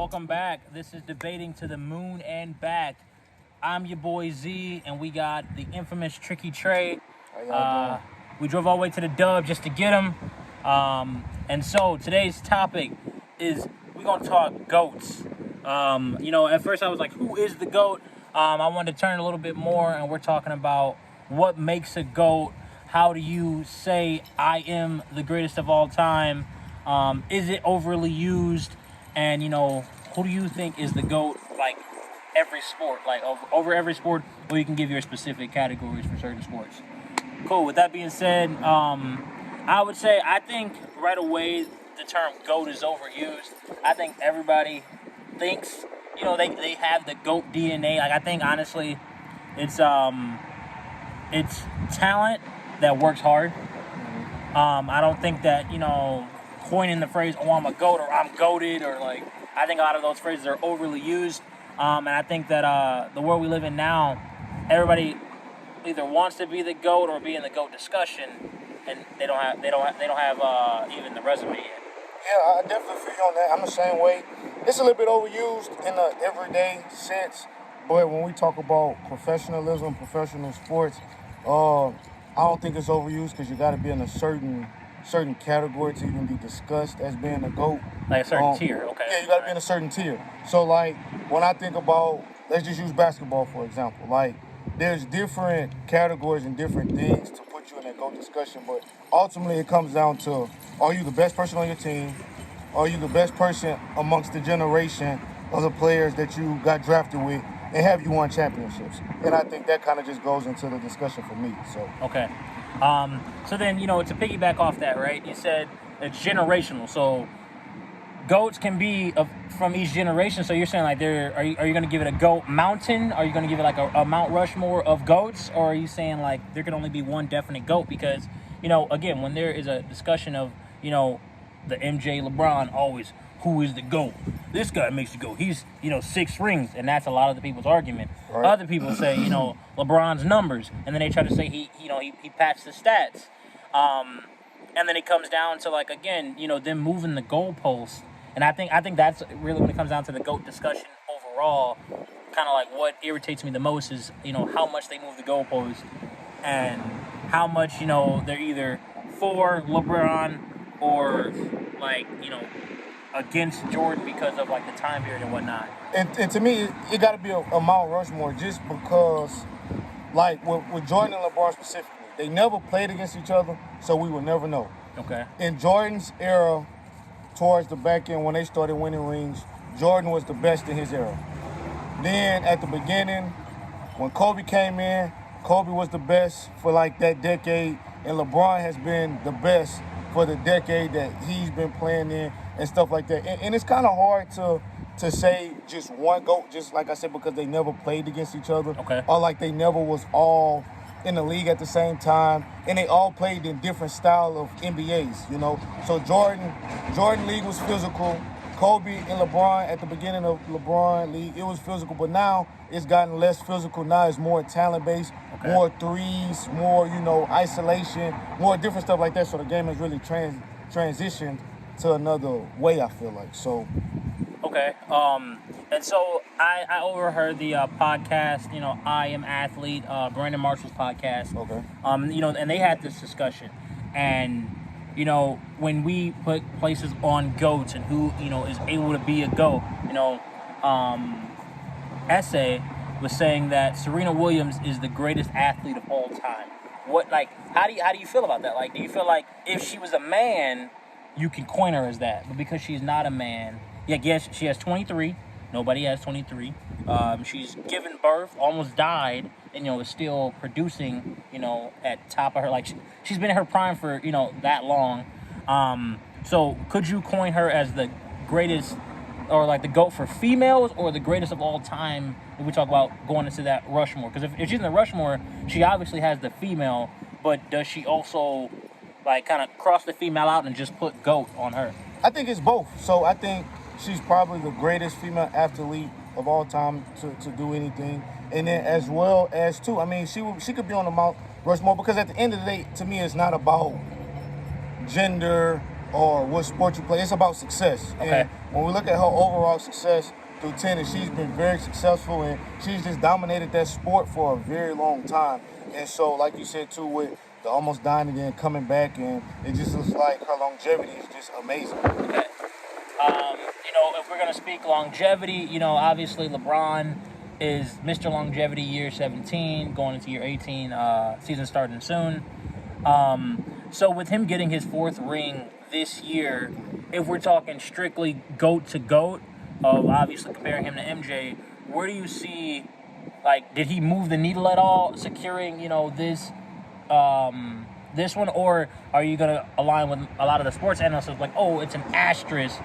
welcome back. This is Debating to the Moon and Back. I'm your boy Z, and we got the infamous Tricky Trey. How y'all doing? We drove all the way to the Dub just to get him. And so today's topic is we're gonna talk goats. At first I was like, who is the goat? I wanted to turn a little bit more, and we're talking about what makes a goat. How do you say I am the greatest of all time? Is it overly used? And who do you think is the GOAT? Like every sport, like over every sport, or you can give your specific categories for certain sports. Cool. With that being said, I would say I think right away the term GOAT is overused. I think everybody thinks they have the GOAT DNA. Like I think honestly, it's talent that works hard. I don't think that coining the phrase, oh, I'm a GOAT or I'm GOATed, or like, I think a lot of those phrases are overly used. And I think that the world we live in now, everybody either wants to be the GOAT or be in the GOAT discussion, and they don't have even the resume yet. Yeah, I definitely feel you on that. I'm the same way. It's a little bit overused in the everyday sense, but when we talk about professionalism, professional sports, I don't think it's overused because you got to be in a certain category to even be discussed as being a GOAT. Like a certain tier, okay. Yeah, you got to be in a certain tier. So, like, when I think about, let's just use basketball, for example. Like, there's different categories and different things to put you in that GOAT discussion, but ultimately it comes down to, are you the best person on your team? Are you the best person amongst the generation of the players that you got drafted with? And have you won championships? And I think that kind of just goes into the discussion for me. So okay. So then, to piggyback off that, right? You said it's generational. So GOATs can be from each generation. So you're saying like are you going to give it a GOAT mountain? Are you going to give it like a Mount Rushmore of GOATs? Or are you saying like there can only be one definite GOAT? Because, again, when there is a discussion of, the MJ LeBron always, who is the GOAT? This guy makes the GOAT. He's, 6 rings, and that's a lot of the people's argument. Right. Other people say, LeBron's numbers, and then they try to say he patched the stats. And then it comes down to like, again, them moving the goalposts. And I think that's really when it comes down to the GOAT discussion overall. Kind of like what irritates me the most is, how much they move the goalposts and how much, they're either for LeBron or like, against Jordan because of like the time period and whatnot. And to me, it got to be a Mount Rushmore just because, like with Jordan and LeBron specifically, they never played against each other, so we will never know. Okay. In Jordan's era, towards the back end when they started winning rings, Jordan was the best in his era. Then at the beginning, when Kobe came in, Kobe was the best for like that decade, and LeBron has been the best for the decade that he's been playing in and stuff like that. And it's kind of hard to say just one GOAT, just like I said, because they never played against each other. Okay. Or like they never was all in the league at the same time, and they all played in different style of NBAs, So Jordan league was physical. Kobe and LeBron at the beginning of LeBron league, it was physical, but now it's gotten less physical. Now it's more talent-based, okay. More threes, more, isolation, more different stuff like that. So the game has really transitioned to another way, I feel like. So. Okay. And so I overheard the podcast, I Am Athlete, Brandon Marshall's podcast. Okay. And they had this discussion. And, when we put places on GOATs and who, is able to be a GOAT, Essay was saying that Serena Williams is the greatest athlete of all time. How do you feel about that? Like, do you feel like if she was a man, you can coin her as that? But because she's not a man, yes, she has 23. Nobody has 23. She's given birth, almost died, and is still producing, at top of her. Like she's been in her prime for that long. So could you coin her as the greatest, or like the GOAT for females, or the greatest of all time when we talk about going into that Rushmore? Because if she's in the Rushmore, she obviously has the female, but does she also like kind of cross the female out and just put GOAT on her? I think it's both. So I think she's probably the greatest female athlete of all time to do anything. And then as well as, too, I mean, she could be on the Mount Rushmore because at the end of the day, to me, it's not about gender or what sport you play. It's about success. Okay. And when we look at her overall success through tennis, she's been very successful, and she's just dominated that sport for a very long time. And so, like you said too, with the almost dying again, coming back, and it just looks like her longevity is just amazing. Okay. If we're gonna speak longevity, obviously LeBron is Mr. Longevity year 17, going into year 18, season starting soon. So with him getting his 4th ring this year, if we're talking strictly GOAT to GOAT, of obviously comparing him to MJ, where do you see, did he move the needle at all, securing, this one, or are you gonna align with a lot of the sports analysts it's an asterisk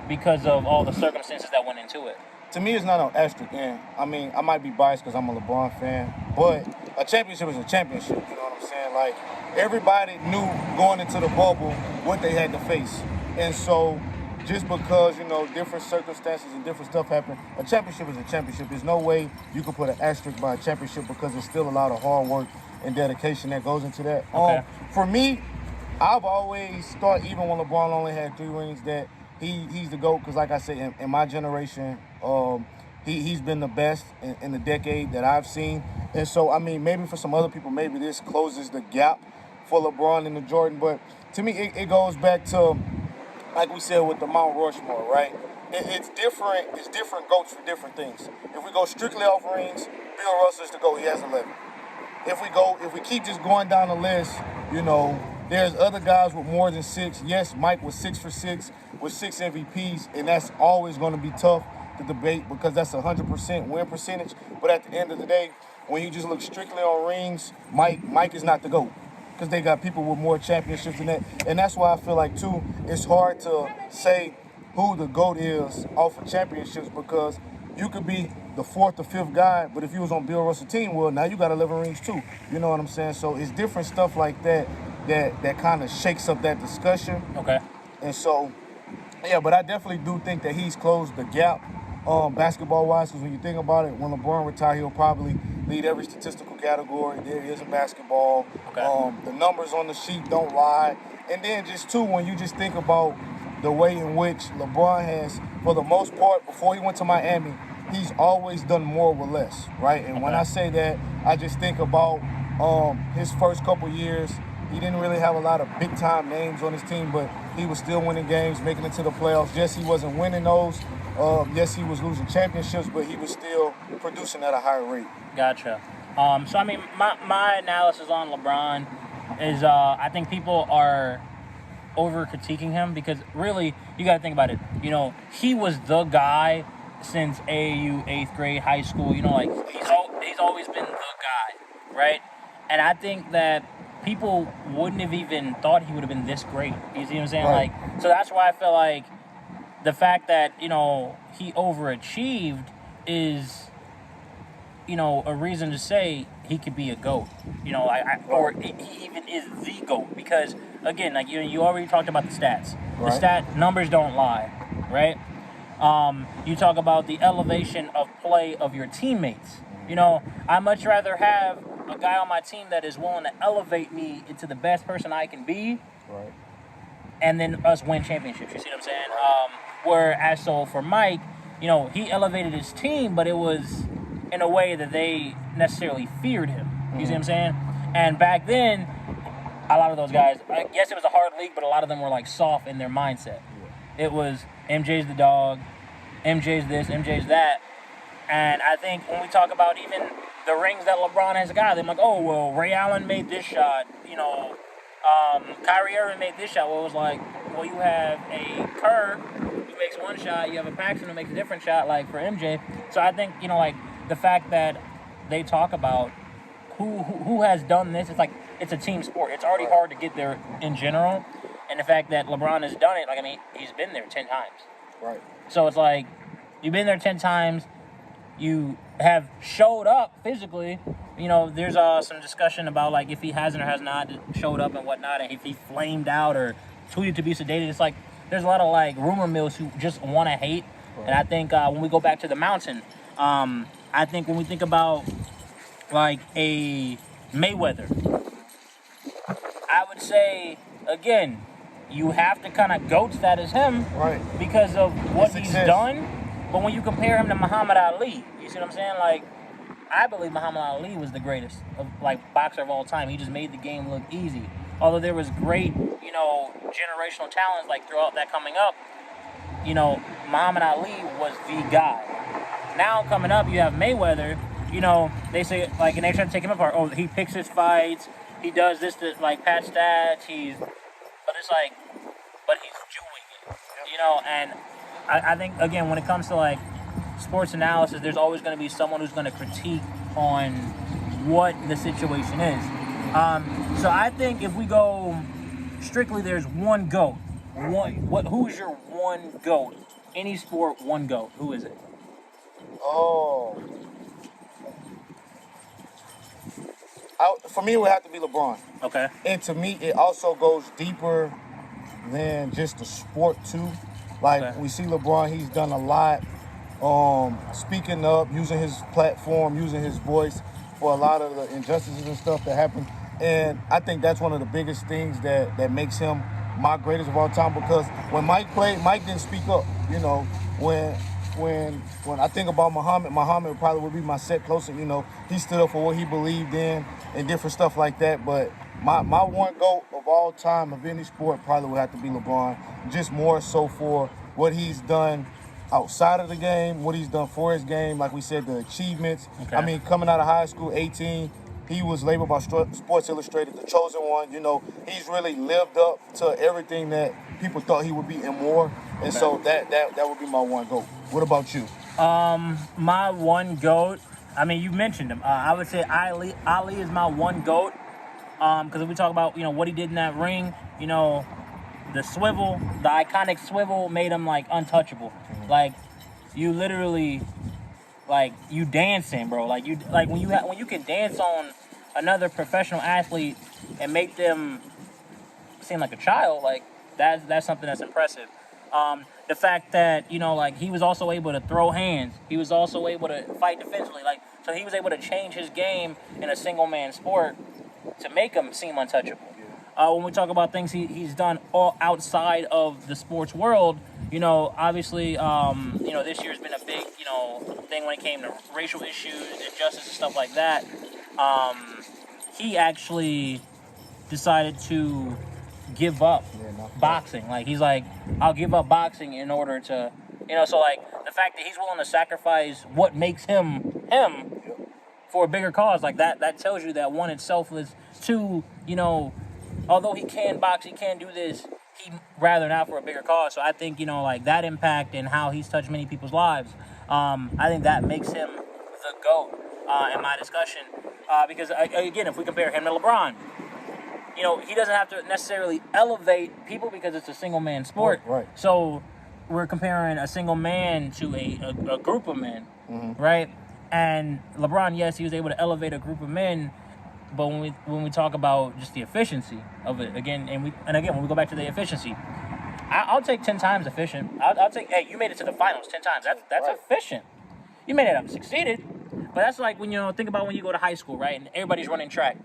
because of all the circumstances that went into it? To me, it's not an asterisk. And I mean, I might be biased because I'm a LeBron fan, but a championship is a championship. You know what I'm saying? Like, everybody knew going into the bubble what they had to face. And so, just because, different circumstances and different stuff happen, a championship is a championship. There's no way you can put an asterisk by a championship because there's still a lot of hard work and dedication that goes into that. Okay. For me, I've always thought, even when LeBron only had 3 rings, that he's the GOAT, because like I said, in my generation, he's been the best in the decade that I've seen. And so, I mean, maybe for some other people, maybe this closes the gap for LeBron and the Jordan. But to me, it goes back to, like we said, with the Mount Rushmore, right? It's different. It's different GOATs for different things. If we go strictly off rings, Bill Russell's the GOAT. He has 11. If we keep just going down the list, there's other guys with more than 6. Yes, Mike was 6 for 6 with 6 MVPs, and that's always going to be tough to debate because that's 100% win percentage. But at the end of the day, when you just look strictly on rings, Mike is not the GOAT because they got people with more championships than that. And that's why I feel like, too, it's hard to say who the GOAT is off of championships, because you could be the 4th or 5th guy, but if you was on Bill Russell's team, well, now you got 11 rings too. You know what I'm saying? So it's different stuff like that kind of shakes up that discussion. Okay. And so, yeah, but I definitely do think that he's closed the gap basketball-wise, because when you think about it, when LeBron retires, he'll probably lead every statistical category there is in basketball. Okay. The numbers on the sheet don't lie. And then just, too, when you just think about the way in which LeBron has, for the most part, before he went to Miami, he's always done more with less, right? And when I say that, I just think about his first couple years. He didn't really have a lot of big-time names on his team, but he was still winning games, making it to the playoffs. Yes, he wasn't winning those. Yes, he was losing championships, but he was still producing at a higher rate. Gotcha. So, I mean, my analysis on LeBron is I think people are over-critiquing him because, really, you got to think about it. He was the guy since AAU, 8th grade, high school. He's always been the guy, right? And I think that people wouldn't have even thought he would have been this great. You see what I'm saying? Right. So that's why I feel like the fact that, he overachieved is, a reason to say he could be a GOAT. Or he even is the GOAT. Because, again, you already talked about the stats. Right. The stat numbers don't lie, right? You talk about the elevation of play of your teammates. I'd much rather have a guy on my team that is willing to elevate me into the best person I can be, Right. and then us win championships. You see what I'm saying? Whereas, so for Mike, he elevated his team, but it was in a way that they necessarily feared him. You see what I'm saying? And back then, a lot of those guys, I guess it was a hard league, but a lot of them were soft in their mindset. It was MJ's the dog, MJ's this, MJ's that. And I think when we talk about even the rings that LeBron has got, they're like, oh, well, Ray Allen made this shot, Kyrie Irving made this shot. Well, it was well, you have a Kerr who makes one shot, you have a Paxson who makes a different shot, for MJ. So I think, the fact that they talk about who has done this, it's a team sport. It's already hard to get there in general. And the fact that LeBron has done it, he's been there 10 times. Right. So it's you've been there 10 times, you have showed up physically. There's some discussion about if he hasn't or has not showed up and whatnot, and if he flamed out or tweeted to be sedated. It's there's a lot of rumor mills who just want to hate. Right. And I think when we go back to the mountain, I think when we think about a Mayweather, I would say again, you have to kind of GOAT status him Right. because of what His he's success. done. But when you compare him to Muhammad Ali, you see what I'm saying? Like, I believe Muhammad Ali was the greatest boxer of all time. He just made the game look easy. Although there was great, generational talents like throughout that coming up, Muhammad Ali was the guy. Now coming up, you have Mayweather. They say and they try to take him apart. Oh, he picks his fights. He does this to pat stats. But he's doing it. And I think again when it comes to sports analysis, there's always going to be someone who's going to critique on what the situation is. So I think if we go strictly, there's one GOAT. Who is your one GOAT? Any sport, one GOAT. Who is it? Oh. For me, it would have to be LeBron. Okay. And to me, it also goes deeper than just the sport, too. We see LeBron, he's done a lot. Speaking up, using his platform, using his voice for a lot of the injustices and stuff that happen. And I think that's one of the biggest things that makes him my greatest of all time, because when Mike played, Mike didn't speak up. When I think about Muhammad probably would be my set closer. He stood up for what he believed in and different stuff like that. But my one GOAT of all time of any sport probably would have to be LeBron, just more so for what he's done outside of the game, what he's done for his game. Like we said, the achievements. Okay. I mean, coming out of high school, 18, he was labeled by Sports Illustrated the chosen one. He's really lived up to everything that people thought he would be and more. And so that would be my one GOAT. What about you? My one GOAT, I mean, you mentioned him. I would say Ali. Ali is my one GOAT. Because if we talk about, what he did in that ring, the swivel, the iconic swivel made him untouchable. Mm-hmm. You literally, you dancing, bro. When you can dance on another professional athlete and make them seem like a child, that's something that's impressive. The fact that he was also able to throw hands. He was also able to fight defensively. So he was able to change his game in a single man sport to make him seem untouchable. When we talk about things he's done all outside of the sports world, obviously, this year's been a big, thing when it came to racial issues, injustice, and stuff like that. He actually decided to give up boxing. He's I'll give up boxing in order to, so the fact that he's willing to sacrifice what makes him for a bigger cause, that tells you that one, it's selfless. Two, although he can box, he can do this, he rather not for a bigger cause. So I think, that impact and how he's touched many people's lives, I think that makes him the GOAT in my discussion. Because, again, if we compare him to LeBron, he doesn't have to necessarily elevate people because it's a single-man sport. Right. So we're comparing a single man to a group of men, mm-hmm. right? And LeBron, yes, he was able to elevate a group of men, but when we talk about just the efficiency of it, again, when we go back to the efficiency, I'll take 10 times efficient. I'll take, hey, you made it to the finals 10 times. That's right. Efficient. You may not have succeeded, but that's like when think about when you go to high school, right? And everybody's running track.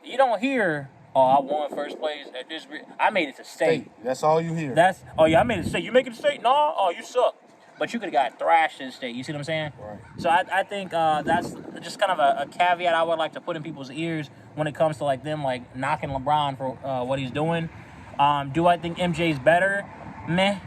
You don't hear, oh, I won first place at this. I made it to state. That's all you hear. I made it to state. You make it to state? No, oh, you suck. But you could have got thrashed in state. You see what I'm saying? Right. So I think that's just kind of a caveat I would like to put in people's ears when it comes to them knocking LeBron for what he's doing. Do I think MJ's better? Meh.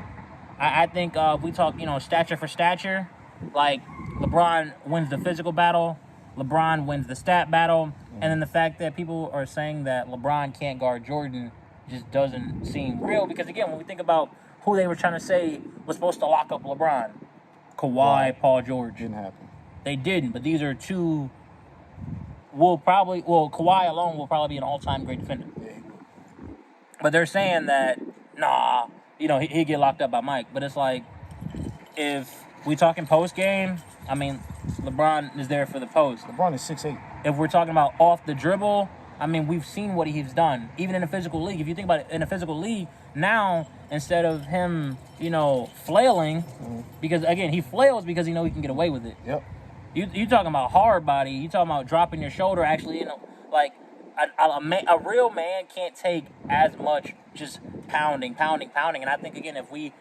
I think if we talk, stature for stature, LeBron wins the physical battle, LeBron wins the stat battle, and then the fact that people are saying that LeBron can't guard Jordan just doesn't seem real, because again, when we think about who they were trying to say was supposed to lock up LeBron, Kawhi, Paul George. Didn't happen. They didn't, but these are two. Kawhi alone will probably be an all-time great defender. Yeah, he will. But they're saying that, nah, he'd get locked up by Mike. But it's if we talking post-game, I mean, LeBron is there for the post. LeBron is 6'8". If we're talking about off the dribble, I mean, we've seen what he's done, even in a physical league. If you think about it, in a physical league, now, instead of him, flailing, mm-hmm. because, again, he flails because he knows he can get away with it. Yep. You talking about hard body, you talking about dropping your shoulder, actually, a real man can't take as much just pounding. And I think again, if we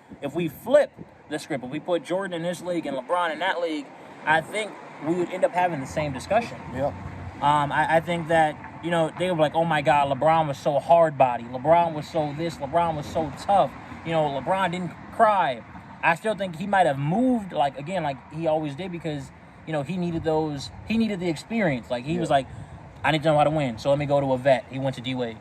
flip the script, if we put Jordan in this league and LeBron in that league, I think we would end up having the same discussion. Yeah. I think that, they were like, oh my God, LeBron was so hard body. LeBron was so this. LeBron was so tough. LeBron didn't cry. I still think he might have moved like he always did because, he needed the experience. Like he was like, I need to know how to win, so let me go to a vet. He went to D-Wade.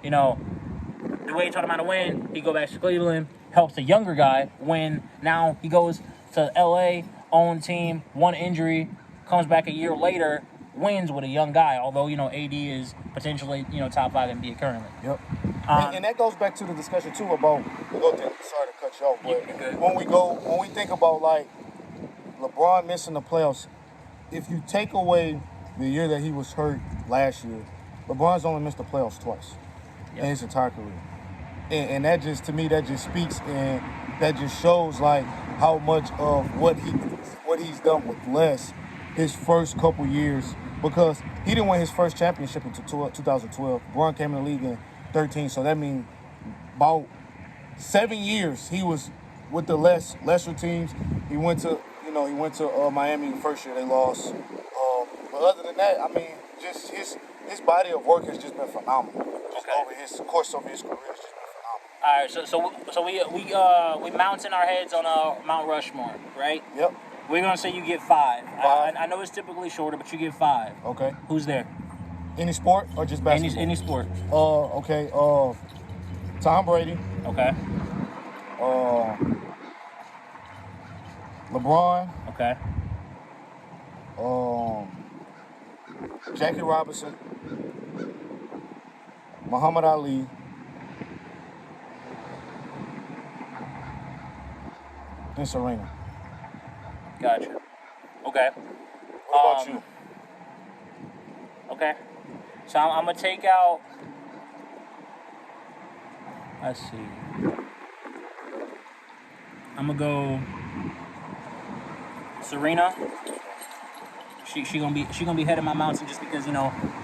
D-Wade taught him how to win. He go back to Cleveland, helps a younger guy win. Now he goes to L.A., own team, one injury, comes back a year later, wins with a young guy. Although, AD is potentially, top 5 NBA currently. Yep. And that goes back to the discussion, too, about, sorry to cut you off, but when we think about, like, LeBron missing the playoffs, if you take away the year that he was hurt last year, LeBron's only missed the playoffs twice in his entire career. And that just, to me, that just speaks and that just shows, like, how much of what he's done with less his first couple years, because he didn't win his first championship until 2012. LeBron came in the league in 13, so that means about 7 years he was with the lesser teams. He went to Miami the first year they lost. But other than that, I mean, just his body of work has just been phenomenal. Over his course of his career, it's just been phenomenal. All right, so we mounting our heads on a Mount Rushmore, right? Yep. We're gonna say you get 5. I know it's typically shorter, but you get 5. Okay. Who's there? Any sport or just basketball? Any sport. Okay. Tom Brady. Okay. LeBron. Okay. Jackie Robinson. Muhammad Ali. And Serena. Gotcha. Okay. What about you? Okay. So I'm gonna take out. Let's see. I'm gonna go Serena. She gonna be head of my mountain just because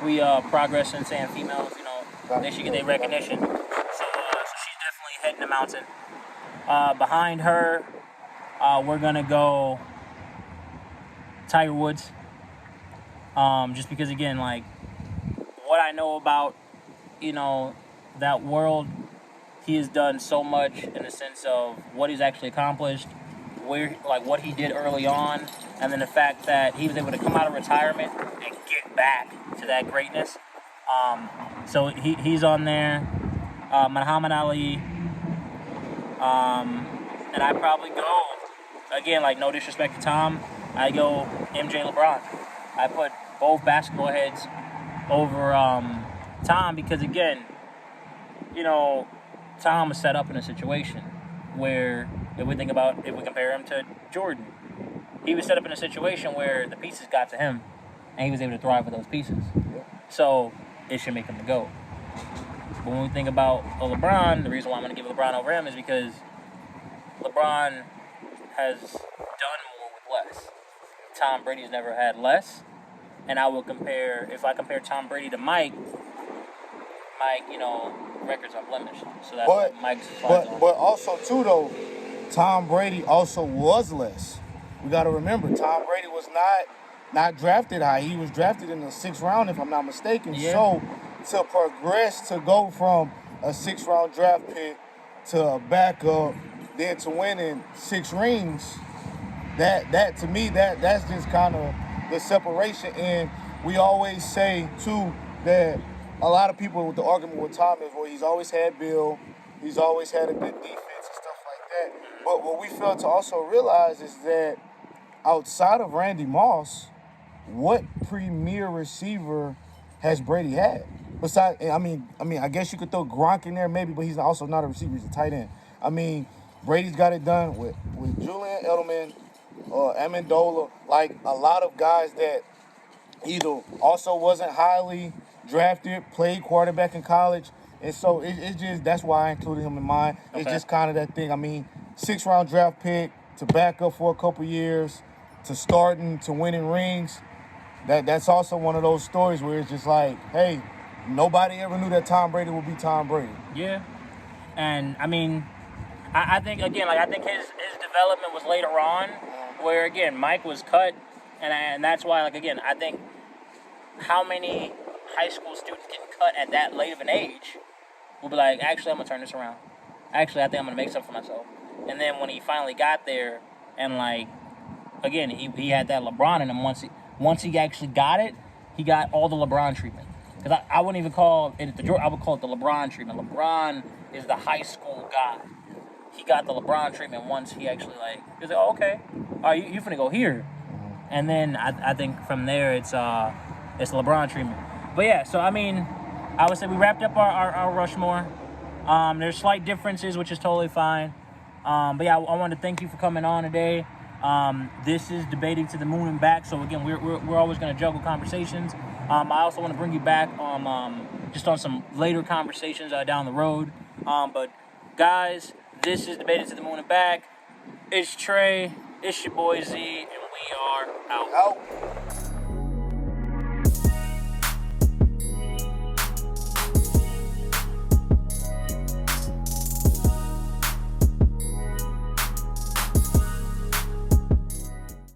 we progress in saying females they should get their recognition. So she's definitely heading the mountain. Behind her, we're gonna go Tiger Woods. Just because again, like what I know about that world, he has done so much in the sense of what he's actually accomplished, what he did early on, and then the fact that he was able to come out of retirement and get back to that greatness. So he's on there. Muhammad Ali. And I probably go, again, like no disrespect to Tom, I go MJ LeBron. I put both basketball heads over Tom because, again, Tom was set up in a situation where if we compare him to Jordan, he was set up in a situation where the pieces got to him and he was able to thrive with those pieces. So it should make him the GOAT. But when we think about LeBron, the reason why I'm going to give LeBron over him is because LeBron has done more with less. Tom Brady's never had less. And if I compare Tom Brady to Mike, records unblemished. So that's what Mike's But also, too, though, Tom Brady also was less. We got to remember, Tom Brady was not drafted high. He was drafted in the 6th round, if I'm not mistaken. Yeah. So to progress, to go from a 6th-round draft pick to a backup, then to winning 6 rings, that to me, that's just kind of the separation. And we always say, too, that a lot of people with the argument with Tom is, well, he's always had Bill, he's always had a good defense and stuff like that. But what we fail to also realize is that outside of Randy Moss, what premier receiver has Brady had? Besides, I guess you could throw Gronk in there maybe, but he's also not a receiver, he's a tight end. I mean, Brady's got it done with Julian Edelman, Amendola, like a lot of guys that either also wasn't highly drafted, played quarterback in college, and so it's just, that's why I included him in mine. Okay. It's just kind of that thing. I mean, 6th-round draft pick to back up for a couple years, to starting, to winning rings. That's also one of those stories where it's just like, hey, nobody ever knew that Tom Brady would be Tom Brady. Yeah. And I mean, I think again, like I think his development was later on, where again Mike was cut, and that's why like again I think how many high school students getting cut at that late of an age will be like, actually I'm gonna turn this around. Actually, I think I'm gonna make something for myself. And then when he finally got there, and like again he had that LeBron in him. Once he actually got it, he got all the LeBron treatment. Because I wouldn't even call it the Jordan, I would call it the LeBron treatment. LeBron is the high school guy. He got the LeBron treatment once he actually like, he was like, oh, okay, all right, you finna go here. And then I think from there it's LeBron treatment. But yeah, so I mean, I would say we wrapped up our Rushmore. There's slight differences, which is totally fine. But yeah, I wanted to thank you for coming on today. This is Debating to the Moon and Back. So again, we're always going to juggle conversations. I also want to bring you back just on some later conversations down the road. But guys, this is Debating to the Moon and Back. It's Trey. It's your boy Z, and we are out.